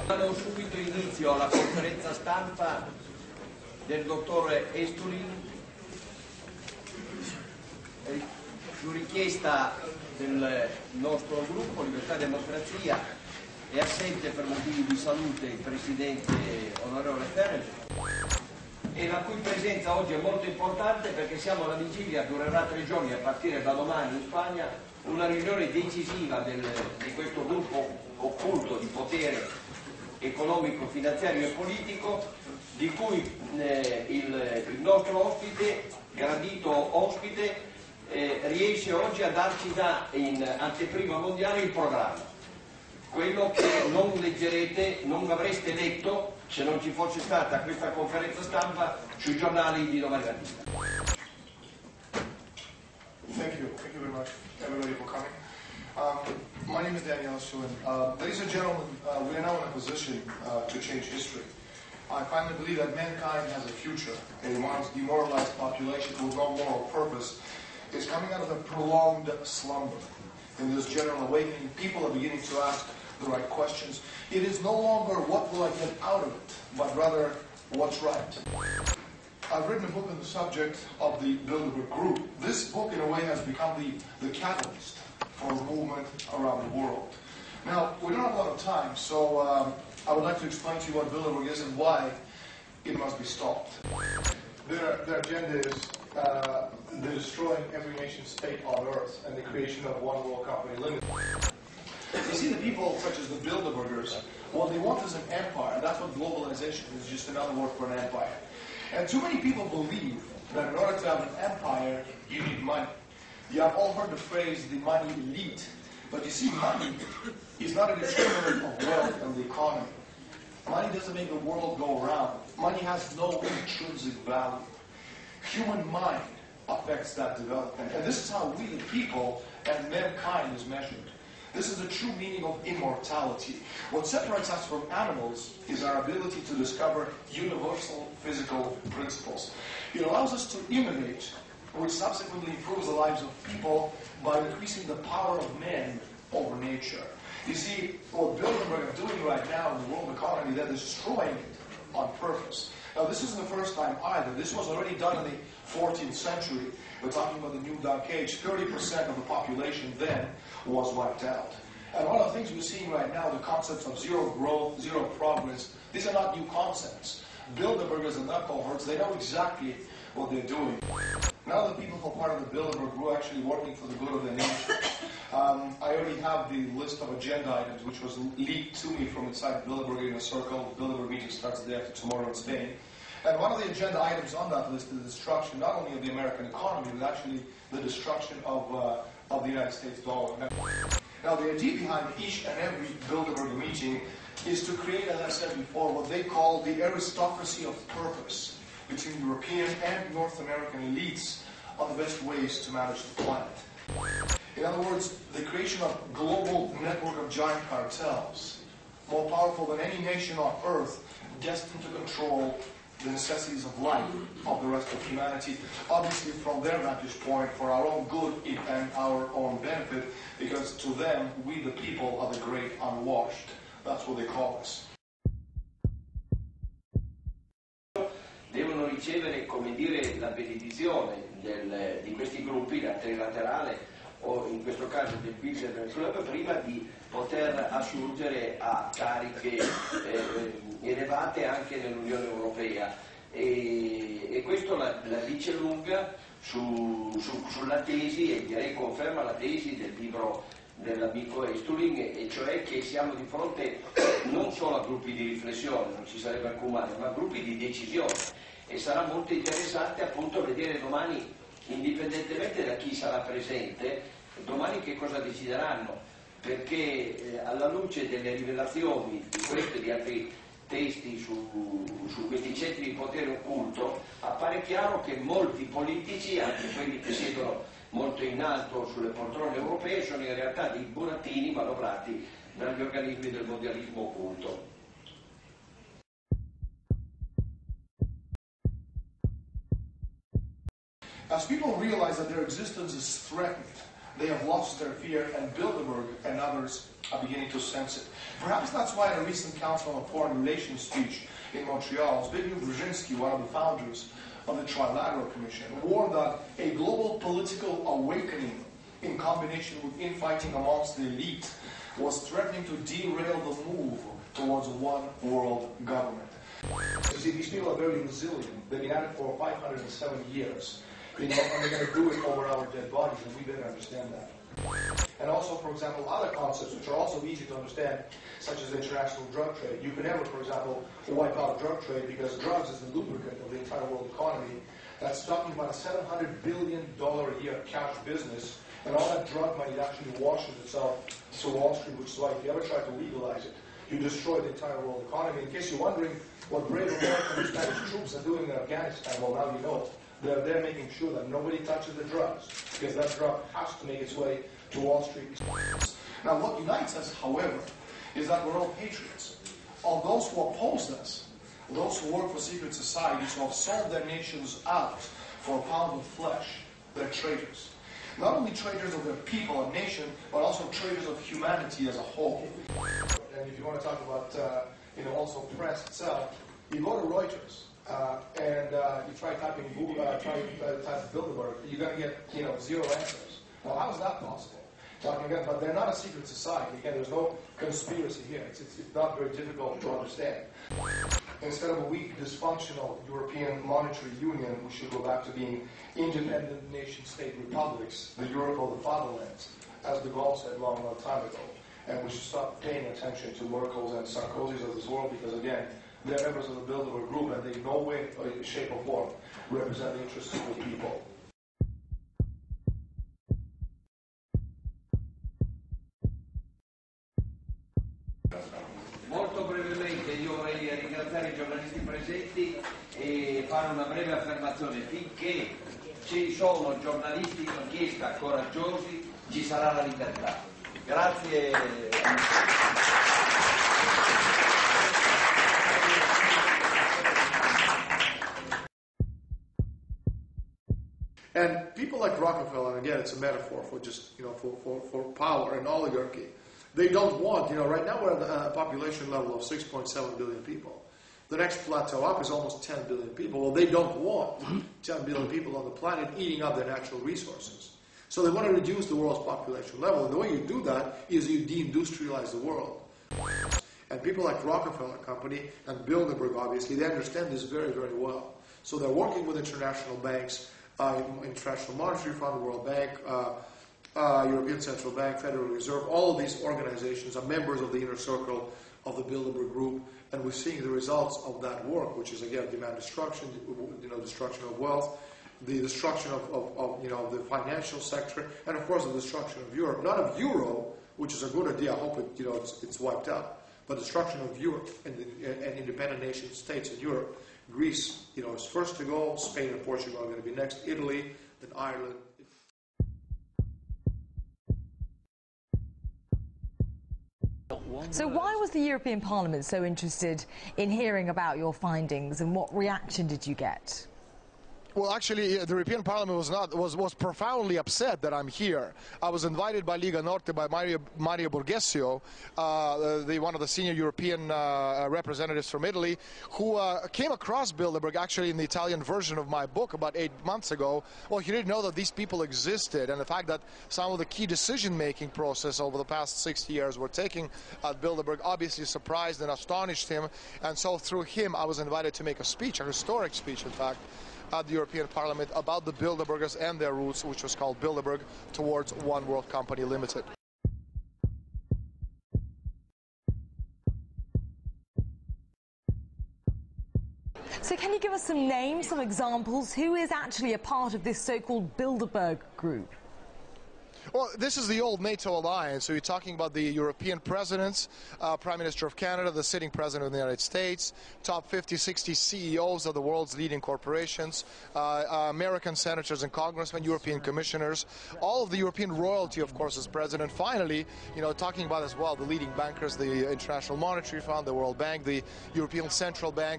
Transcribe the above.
Diamo subito inizio alla conferenza stampa del dottor Estulin. Su richiesta del nostro gruppo Libertà e Democrazia è assente per motivi di salute il presidente onorevole Ferrer, e la cui presenza oggi è molto importante perché siamo alla vigilia, durerà 3 giorni a partire da domani in Spagna, una riunione decisiva di questo gruppo occulto di potere economico, finanziario e politico, di cui il nostro ospite, gradito ospite, riesce oggi a darci già in anteprima mondiale il programma, quello che non leggerete, non avreste letto se non ci fosse stata questa conferenza stampa sui giornali di domani mattina. Thank you very much everybody for coming. My name is Estulin. Ladies and gentlemen, we are now in a position to change history. I finally believe that mankind has a future. A once demoralized population with no moral purpose is coming out of a prolonged slumber. In this general awakening, people are beginning to ask the right questions. It is no longer what will I get out of it, but rather what's right. I've written a book on the subject of the Bilderberg group. This book, in a way, has become the catalyst for a movement around the world. Now, we don't have a lot of time, so I would like to explain to you what Bilderberg is and why it must be stopped. Their agenda is the destroying every nation state on earth and the creation of one world company limited. You see, the people such as the Bilderbergers, what they want is an empire. That's what globalization is, just another word for an empire. And too many people believe that in order to have an empire, you need money. You have all heard the phrase, the money elite. But you see, money is not a determinant of wealth and the economy. Money doesn't make the world go around. Money has no intrinsic value. Human mind affects that development. And this is how we, the people, and mankind is measured. This is the true meaning of immortality. What separates us from animals is our ability to discover universal physical principles. It allows us to innovate, which subsequently improves the lives of people by increasing the power of man over nature. You see, what Bilderberg are doing right now in the world economy, they're destroying it on purpose. Now, this isn't the first time either. This was already done in the 14th century. We're talking about the New Dark Age. 30% of the population then was wiped out. And one of the things we're seeing right now, the concepts of zero growth, zero progress, these are not new concepts. Bilderbergers and their cohorts, they know exactly what they're doing. Now the people who are part of the Bilderberg group are actually working for the good of the nation. I already have the list of agenda items, which was leaked to me from inside Bilderberg in a circle. The Bilderberg meeting starts the day after tomorrow in Spain. And one of the agenda items on that list is the destruction not only of the American economy, but actually the destruction of the United States dollar. Now, the idea behind each and every Bilderberg meeting is to create, as I said before, what they call the aristocracy of purpose between European and North American elites on the best ways to manage the planet. In other words, the creation of a global network of giant cartels, more powerful than any nation on earth, destined to control the necessities of life of the rest of humanity, obviously from their vantage point for our own good and our own benefit, because to them, we the people are the great unwashed. That's what they call us. Devono ricevere, come dire, la benedizione di questi gruppi, la trilaterale, o in questo caso del Bilderberg Club, prima di poter assurgere a cariche elevate anche nell'Unione Europea. E questo la dice lunga sulla tesi, e direi conferma la tesi del libro dell'amico Estulin, e cioè che siamo di fronte non solo a gruppi di riflessione, non ci sarebbe alcun male, ma a gruppi di decisione. E sarà molto interessante appunto vedere domani, indipendentemente da chi sarà presente, domani che cosa decideranno, perché alla luce delle rivelazioni di questo e di altri testi su questi centri di potere occulto, appare chiaro che molti politici, anche quelli che siedono molto in alto sulle poltrone europee, sono in realtà dei burattini manovrati dagli organismi del mondialismo occulto. As people realize that their existence is threatened, they have lost their fear, and Bilderberg and others are beginning to sense it. Perhaps that's why a recent Council on Foreign Relations speech in Montreal, Zbigniew Brzezinski, one of the founders of the Trilateral Commission, warned that a global political awakening in combination with infighting amongst the elite was threatening to derail the move towards one world government. You see, these people are very resilient. They've been at it for 570 years. And they're going to do it over our dead bodies, and we better understand that. And also, for example, other concepts which are also easy to understand, such as international drug trade. You can never, for example, wipe out drug trade because drugs is the lubricant of the entire world economy. That's talking about a $700 billion a year cash business, and all that drug money actually washes itself to Wall Street, which is why if you ever try to legalize it, you destroy the entire world economy. In case you're wondering what brave American and Spanish troops are doing in Afghanistan, well, now you know. They're there making sure that nobody touches the drugs, because that drug has to make its way to Wall Street. Now, what unites us, however, is that we're all patriots. All those who oppose us, those who work for secret societies, who have sold their nations out for a pound of flesh, they're traitors. Not only traitors of their people and nation, but also traitors of humanity as a whole. And if you want to talk about, also press itself, you go to Reuters. And you try typing Google, type Bilderberg, you're going to get, 0 answers. Well, how is that possible? Talking again, but they're not a secret society. Again, there's no conspiracy here. It's not very difficult to understand. Instead of a weak, dysfunctional European monetary union, we should go back to being independent nation-state republics, the Europe of the fatherlands, as de Gaulle said long time ago. And we should stop paying attention to Merkel's and Sarkozy's of this world because, again, they're members of the Bilderberg group, and they in no way, shape, or form represent the interests of the people. Molto brevemente io vorrei ringraziare i giornalisti presenti e fare una breve affermazione. Finché ci sono giornalisti d'inchiesta coraggiosi, ci sarà la libertà. Grazie. And people like Rockefeller, and again, it's a metaphor for just, for power and oligarchy. They don't want, right now we're at a population level of 6.7 billion people. The next plateau up is almost 10 billion people. Well, they don't want 10 billion people on the planet eating up their natural resources. So they want to reduce the world's population level. And the way you do that is you deindustrialize the world. And people like Rockefeller Company and Bilderberg, obviously, they understand this very, very well. So they're working with international banks, International Monetary Fund, World Bank, European Central Bank, Federal Reserve. All of these organizations are members of the inner circle of the Bilderberg Group, and we're seeing the results of that work, which is, again, demand destruction, destruction of wealth, the destruction of the financial sector, and of course the destruction of Europe. Not of Euro, which is a good idea. I hope it's wiped out, but destruction of Europe and independent nation states in Europe. Greece, is first to go. Spain and Portugal are going to be next. Italy, then Ireland. So why was the European Parliament so interested in hearing about your findings, and what reaction did you get? Well, actually, the European Parliament was profoundly upset that I'm here. I was invited by Liga Norte, by Mario Borghesio, one of the senior European representatives from Italy, who came across Bilderberg actually in the Italian version of my book about 8 months ago. Well, he didn't know that these people existed, and the fact that some of the key decision-making process over the past 60 years were taking at Bilderberg obviously surprised and astonished him, and so through him I was invited to make a speech, a historic speech, in fact, at the European Parliament about the Bilderbergers and their roots, which was called Bilderberg Towards One World Company Limited. So can you give us some names, some examples? Who is actually a part of this so-called Bilderberg group? Well, this is the old NATO alliance. So you're talking about the European presidents, Prime Minister of Canada, the sitting president of the United States, top 50, 60 CEOs of the world's leading corporations, American senators and congressmen, European commissioners, all of the European royalty, of course, as president. Finally, talking about as well the leading bankers, the International Monetary Fund, the World Bank, the European Central Bank.